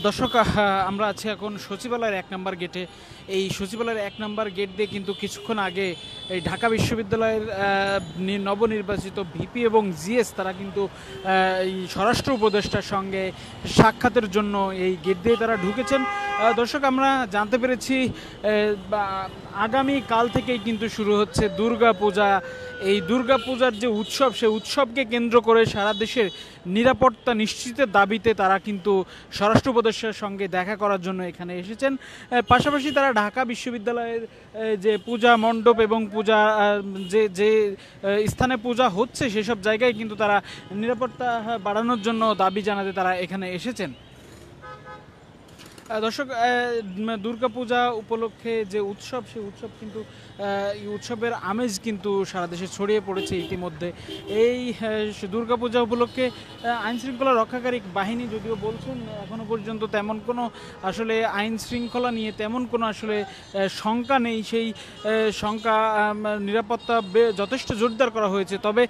দর্শক, আমরা আছি এখন সচিবালয়ের ১ নম্বর গেটে। এই সচিবালয়ের ১ নম্বর গেট দিয়ে কিন্তু কিছুক্ষণ আগে এই ঢাকা বিশ্ববিদ্যালয়ের নবনির্বাচিত ভিপি এবং জিএস তারা কিন্তু এই স্বরাষ্ট্র উপদেষ্টার সঙ্গে সাক্ষাতের জন্য এই গেট দিয়ে তারা ঢুকেছেন। দর্শক, আমরা জানতে পেরেছি আগামী কাল থেকেই কিন্তু শুরু হচ্ছে দুর্গা পূজা। এই দুর্গা পূজার যে উৎসব, সেই উৎসবকে কেন্দ্র করে সারা দেশের নিরাপত্তা নিশ্চিতের দাবিতে তারা কিন্তু স্বরাষ্ট্র উপদেষ্টার সঙ্গে দেখা করার জন্য এখানে এসেছেন। পাশাপাশি তারা ঢাকা বিশ্ববিদ্যালয়ের যে পূজা মণ্ডপ এবং পূজা যে যে স্থানে পূজা হচ্ছে সেসব জায়গায় কিন্তু তারা নিরাপত্তা বাড়ানোর জন্য দাবি জানাতে তারা এখানে এসেছেন। দর্শক, দুর্গাপূজা উপলক্ষে যে উৎসব, সেই উৎসব কিন্তু এই উৎসবের আমেজ কিন্তু সারা দেশে ছড়িয়ে পড়েছে ইতিমধ্যে। এই দুর্গাপূজা উপলক্ষে আইন শৃঙ্খলা রক্ষাকারী বাহিনী যদিও বলছেন এখনও পর্যন্ত তেমন কোনো আসলে আইন শৃঙ্খলা নিয়ে তেমন কোনো আসলে শঙ্কা নেই। সেই শঙ্কা নিরাপত্তা যথেষ্ট জোরদার করা হয়েছে। তবে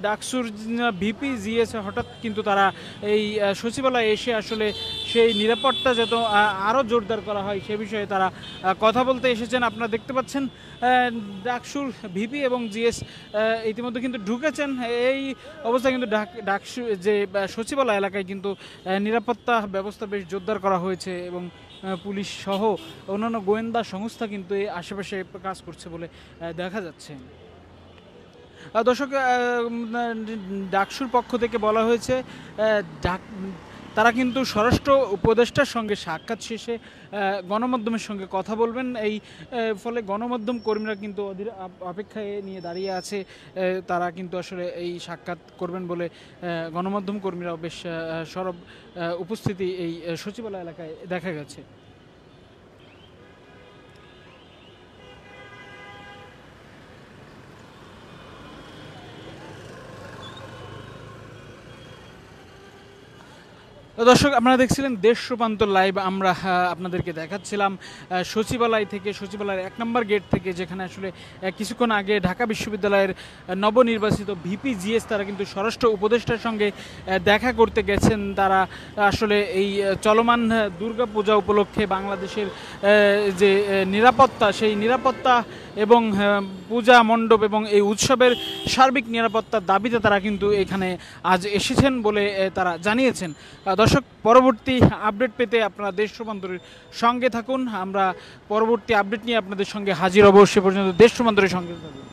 ডাকসুর ভিপি জিএস হঠাৎ কিন্তু তারা এই সচিবালয়ে এসে আসলে সেই নিরাপত্তা যত আরও জোরদার করা হয় সে বিষয়ে তারা কথা বলতে এসেছেন। আপনারা দেখতে পাচ্ছেন ডাকসুর ভিপি এবং জিএস ইতিমধ্যে কিন্তু ঢুকেছেন। এই অবস্থায় কিন্তু ডাকসু যে সচিবালয় এলাকায় কিন্তু নিরাপত্তা ব্যবস্থা বেশ জোরদার করা হয়েছে এবং পুলিশ সহ অন্যান্য গোয়েন্দা সংস্থা কিন্তু এই আশেপাশে কাজ করছে বলে দেখা যাচ্ছে। দর্শক, ডাকসুর পক্ষ থেকে বলা হয়েছে তারা কিন্তু স্বরাষ্ট্র উপদেষ্টার সঙ্গে সাক্ষাৎ শেষে গণমাধ্যমের সঙ্গে কথা বলবেন। এই ফলে গণমাধ্যম কর্মীরা কিন্তু অপেক্ষায় নিয়ে দাঁড়িয়ে আছে। তারা কিন্তু আসলে এই সাক্ষাৎ করবেন বলে গণমাধ্যম কর্মীরাও বেশ সরব উপস্থিতি এই সচিবালয় এলাকায় দেখা গেছে। দর্শক, আপনারা দেখছিলেন দেশ রূপান্তর লাইভ। আমরা আপনাদেরকে দেখাচ্ছিলাম সচিবালয় থেকে, সচিবালয়ের ১ নম্বর গেট থেকে, যেখানে আসলে কিছুক্ষণ আগে ঢাকা বিশ্ববিদ্যালয়ের নবনির্বাচিত ভিপি জিএস তারা কিন্তু স্বরাষ্ট্র উপদেষ্টার সঙ্গে দেখা করতে গেছেন। তারা আসলে এই চলমান দুর্গাপূজা উপলক্ষে বাংলাদেশের যে নিরাপত্তা, সেই নিরাপত্তা এবং পূজা মণ্ডপ এবং এই উৎসবের সার্বিক নিরাপত্তার দাবিতে তারা কিন্তু এখানে আজ এসেছেন বলে তারা জানিয়েছেন। দর্শক, পরবর্তী আপডেট পেতে আপনারা দেশ রূপান্তরের সঙ্গে থাকুন। আমরা পরবর্তী আপডেট নিয়ে আপনাদের সঙ্গে হাজির হব। সে পর্যন্ত দেশ রূপান্তরের সঙ্গে থাকুন।